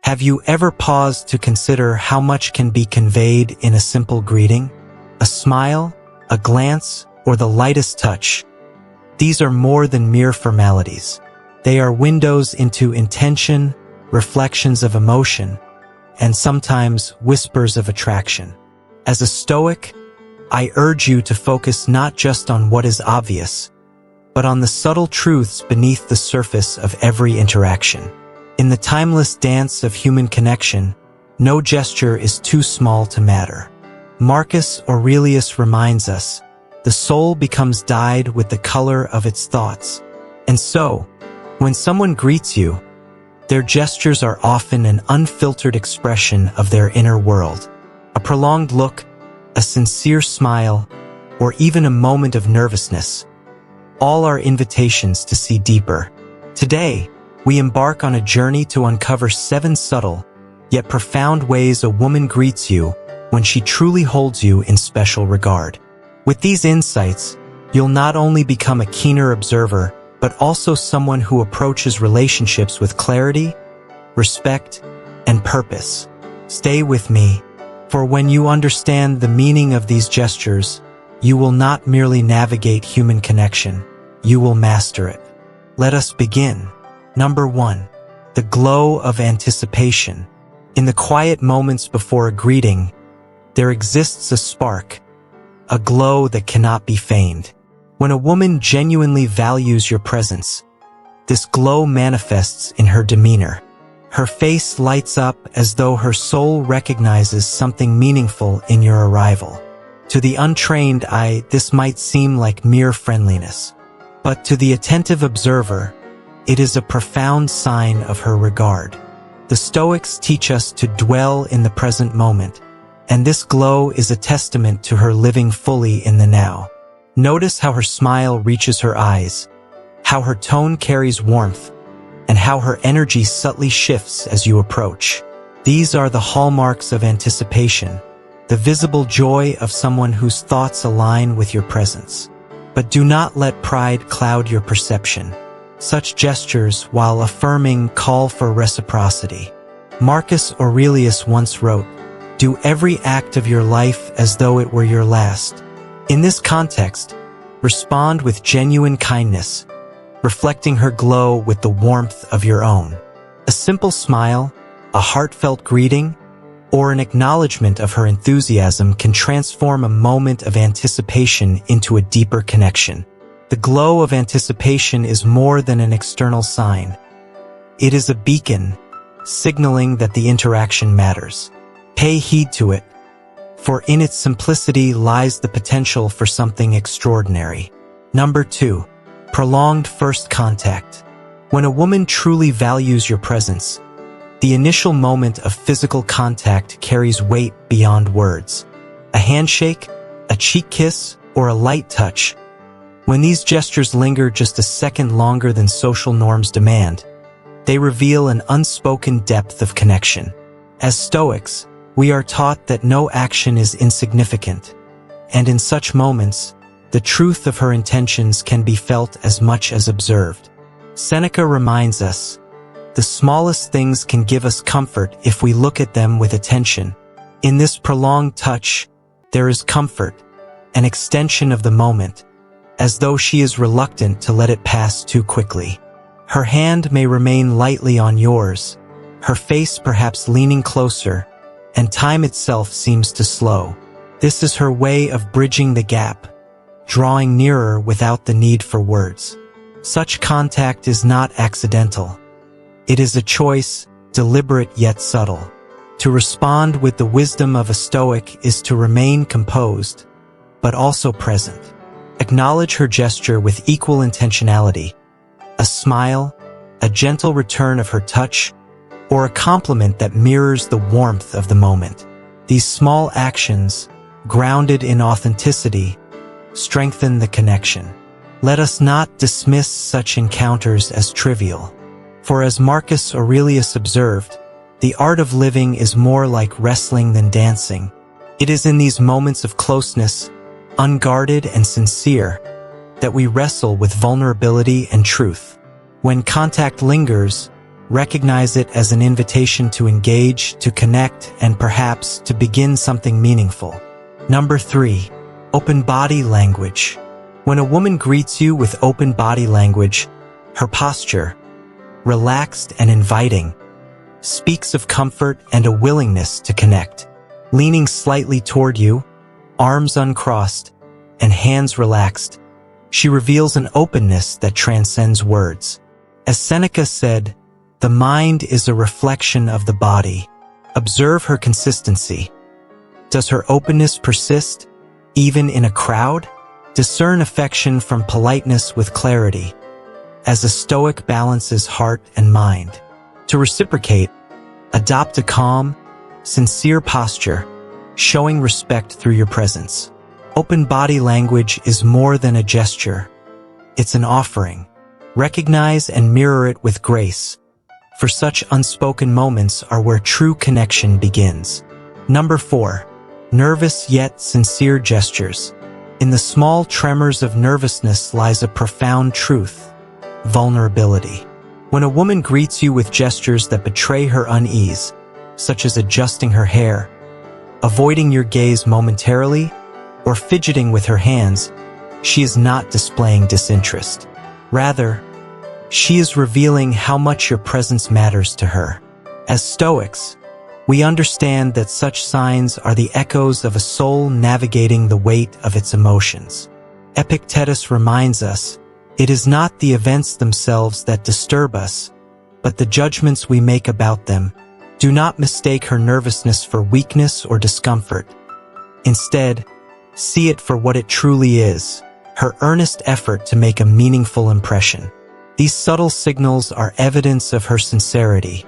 Have you ever paused to consider how much can be conveyed in a simple greeting? A smile, a glance, or the lightest touch. These are more than mere formalities. They are windows into intention, reflections of emotion, and sometimes whispers of attraction. As a Stoic, I urge you to focus not just on what is obvious, but on the subtle truths beneath the surface of every interaction. In the timeless dance of human connection, no gesture is too small to matter. Marcus Aurelius reminds us, the soul becomes dyed with the color of its thoughts. And so, when someone greets you, their gestures are often an unfiltered expression of their inner world. A prolonged look, a sincere smile, or even a moment of nervousness, all are invitations to see deeper. Today, we embark on a journey to uncover 7 subtle, yet profound ways a woman greets you when she truly holds you in special regard. With these insights, you'll not only become a keener observer, but also someone who approaches relationships with clarity, respect, and purpose. Stay with me, for when you understand the meaning of these gestures, you will not merely navigate human connection, you will master it. Let us begin. Number 1. The glow of anticipation. In the quiet moments before a greeting, there exists a spark, a glow that cannot be feigned. When a woman genuinely values your presence, this glow manifests in her demeanor. Her face lights up as though her soul recognizes something meaningful in your arrival. To the untrained eye, this might seem like mere friendliness. But to the attentive observer, it is a profound sign of her regard. The Stoics teach us to dwell in the present moment, and this glow is a testament to her living fully in the now. Notice how her smile reaches her eyes, how her tone carries warmth, and how her energy subtly shifts as you approach. These are the hallmarks of anticipation, the visible joy of someone whose thoughts align with your presence. But do not let pride cloud your perception. Such gestures, while affirming, call for reciprocity. Marcus Aurelius once wrote, "Do every act of your life as though it were your last." In this context, respond with genuine kindness, reflecting her glow with the warmth of your own. A simple smile, a heartfelt greeting, or an acknowledgement of her enthusiasm can transform a moment of anticipation into a deeper connection. The glow of anticipation is more than an external sign. It is a beacon, signaling that the interaction matters. Pay heed to it, for in its simplicity lies the potential for something extraordinary. Number 2. Prolonged first contact. When a woman truly values your presence, the initial moment of physical contact carries weight beyond words. A handshake, a cheek kiss, or a light touch. When these gestures linger just a second longer than social norms demand, they reveal an unspoken depth of connection. As Stoics, we are taught that no action is insignificant, and in such moments, the truth of her intentions can be felt as much as observed. Seneca reminds us, the smallest things can give us comfort if we look at them with attention. In this prolonged touch, there is comfort, an extension of the moment, as though she is reluctant to let it pass too quickly. Her hand may remain lightly on yours, her face perhaps leaning closer, and time itself seems to slow. This is her way of bridging the gap, drawing nearer without the need for words. Such contact is not accidental. It is a choice, deliberate yet subtle. To respond with the wisdom of a Stoic is to remain composed, but also present. Acknowledge her gesture with equal intentionality. A smile, a gentle return of her touch, or a compliment that mirrors the warmth of the moment. These small actions, grounded in authenticity, strengthen the connection. Let us not dismiss such encounters as trivial. For as Marcus Aurelius observed, the art of living is more like wrestling than dancing. It is in these moments of closeness, unguarded and sincere, that we wrestle with vulnerability and truth. When contact lingers, Recognize it as an invitation to engage, to connect, and perhaps to begin something meaningful. Number 3. Open body language. When a woman greets you with open body language, her posture, relaxed and inviting, speaks of comfort and a willingness to connect. Leaning slightly toward you, arms uncrossed, and hands relaxed, she reveals an openness that transcends words. As Seneca said, "The mind is a reflection of the body." Observe her consistency. Does her openness persist, even in a crowd? Discern affection from politeness with clarity, as a Stoic balances heart and mind. To reciprocate, adopt a calm, sincere posture, showing respect through your presence. Open body language is more than a gesture. It's an offering. Recognize and mirror it with grace, for such unspoken moments are where true connection begins. Number 4. Nervous yet sincere gestures. In the small tremors of nervousness lies a profound truth: vulnerability. When a woman greets you with gestures that betray her unease, such as adjusting her hair, avoiding your gaze momentarily, or fidgeting with her hands, she is not displaying disinterest. Rather, she is revealing how much your presence matters to her. As Stoics, we understand that such signs are the echoes of a soul navigating the weight of its emotions. Epictetus reminds us, it is not the events themselves that disturb us, but the judgments we make about them. Do not mistake her nervousness for weakness or discomfort. Instead, see it for what it truly is: her earnest effort to make a meaningful impression. These subtle signals are evidence of her sincerity,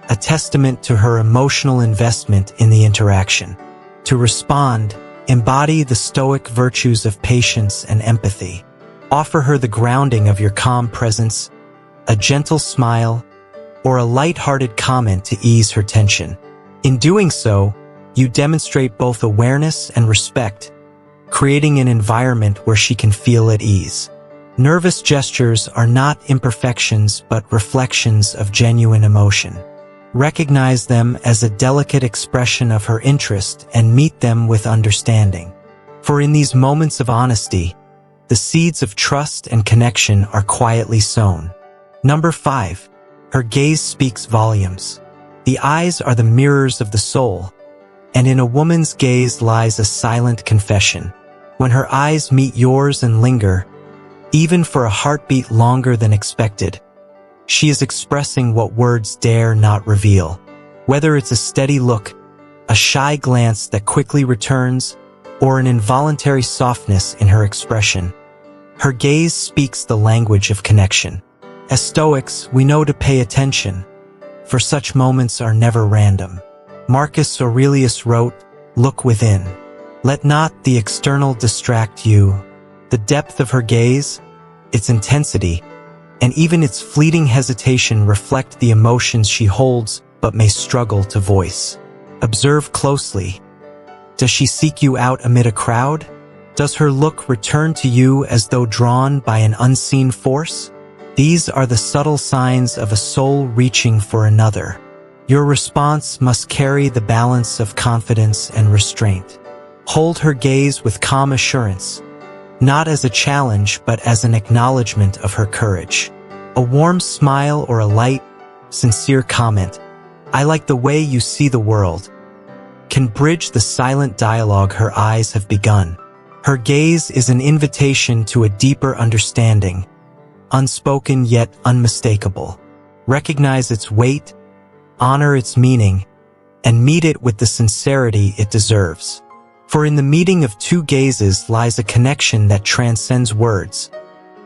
a testament to her emotional investment in the interaction. To respond, embody the Stoic virtues of patience and empathy. Offer her the grounding of your calm presence, a gentle smile, or a light-hearted comment to ease her tension. In doing so, you demonstrate both awareness and respect, creating an environment where she can feel at ease. Nervous gestures are not imperfections but reflections of genuine emotion. Recognize them as a delicate expression of her interest and meet them with understanding. For in these moments of honesty, the seeds of trust and connection are quietly sown. Number 5. Her gaze speaks volumes. The eyes are the mirrors of the soul, and in a woman's gaze lies a silent confession. When her eyes meet yours and linger, even for a heartbeat longer than expected, she is expressing what words dare not reveal. Whether it's a steady look, a shy glance that quickly returns, or an involuntary softness in her expression, her gaze speaks the language of connection. As Stoics, we know to pay attention, for such moments are never random. Marcus Aurelius wrote, "Look within. Let not the external distract you." The depth of her gaze, its intensity, and even its fleeting hesitation reflect the emotions she holds but may struggle to voice. Observe closely. Does she seek you out amid a crowd? Does her look return to you as though drawn by an unseen force? These are the subtle signs of a soul reaching for another. Your response must carry the balance of confidence and restraint. Hold her gaze with calm assurance, not as a challenge but as an acknowledgement of her courage. A warm smile or a light, sincere comment, "I like the way you see the world," can bridge the silent dialogue her eyes have begun. Her gaze is an invitation to a deeper understanding, unspoken yet unmistakable. Recognize its weight, honor its meaning, and meet it with the sincerity it deserves. For in the meeting of two gazes lies a connection that transcends words,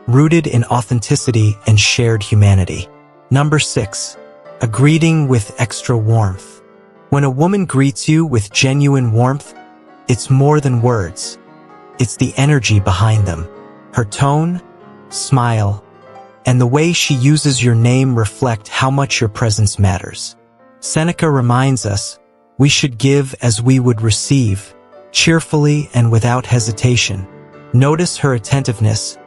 rooted in authenticity and shared humanity. Number 6. A greeting with extra warmth. When a woman greets you with genuine warmth, it's more than words. It's the energy behind them. Her tone, smile, and the way she uses your name reflect how much your presence matters. Seneca reminds us, we should give as we would receive, cheerfully and without hesitation. Notice her attentiveness,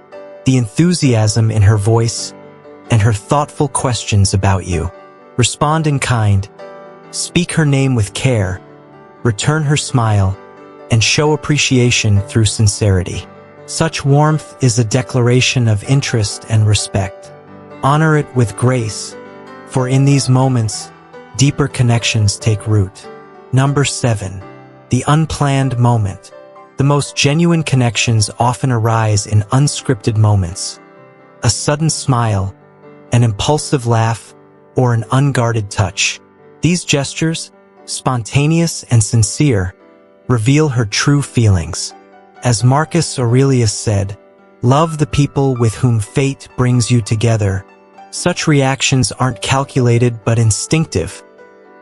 the enthusiasm in her voice, and her thoughtful questions about you. Respond in kind, speak her name with care, return her smile, and show appreciation through sincerity. Such warmth is a declaration of interest and respect. Honor it with grace, for in these moments, deeper connections take root. Number 7. The unplanned moment. The most genuine connections often arise in unscripted moments. A sudden smile, an impulsive laugh, or an unguarded touch. These gestures, spontaneous and sincere, reveal her true feelings. As Marcus Aurelius said, "Love the people with whom fate brings you together." Such reactions aren't calculated but instinctive,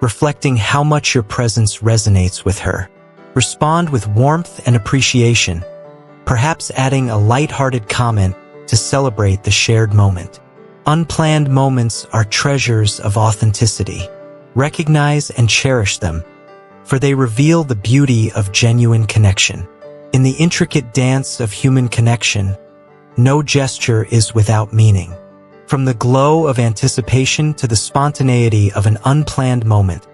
reflecting how much your presence resonates with her. Respond with warmth and appreciation, perhaps adding a light-hearted comment to celebrate the shared moment. Unplanned moments are treasures of authenticity. Recognize and cherish them, for they reveal the beauty of genuine connection. In the intricate dance of human connection, no gesture is without meaning. From the glow of anticipation to the spontaneity of an unplanned moment,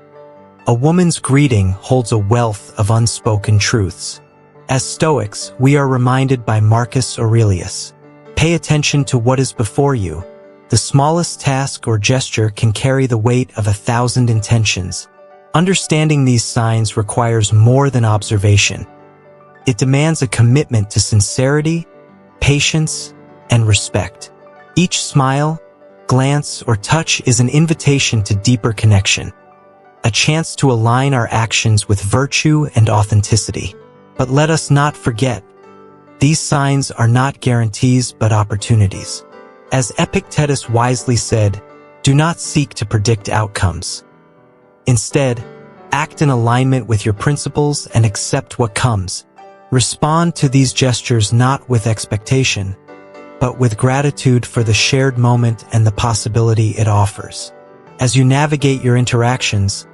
a woman's greeting holds a wealth of unspoken truths. As Stoics, we are reminded by Marcus Aurelius, pay attention to what is before you. The smallest task or gesture can carry the weight of 1,000 intentions. Understanding these signs requires more than observation. It demands a commitment to sincerity, patience, and respect. Each smile, glance, or touch is an invitation to deeper connection, a chance to align our actions with virtue and authenticity. But let us not forget, these signs are not guarantees but opportunities. As Epictetus wisely said, do not seek to predict outcomes. Instead, act in alignment with your principles and accept what comes. Respond to these gestures not with expectation, but with gratitude for the shared moment and the possibility it offers. As you navigate your interactions,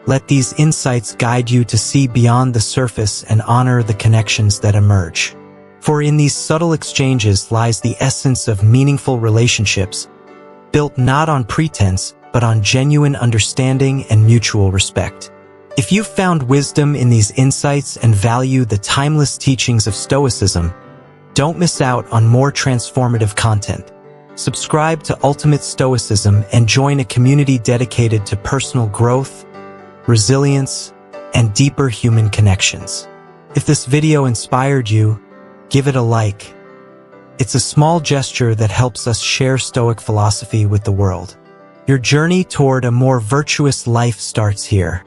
let these insights guide you to see beyond the surface and honor the connections that emerge. For in these subtle exchanges lies the essence of meaningful relationships, built not on pretense, but on genuine understanding and mutual respect. If you've found wisdom in these insights and value the timeless teachings of Stoicism, don't miss out on more transformative content. Subscribe to Ultimate Stoicism and join a community dedicated to personal growth, resilience, and deeper human connections. If this video inspired you, give it a like. It's a small gesture that helps us share Stoic philosophy with the world. Your journey toward a more virtuous life starts here.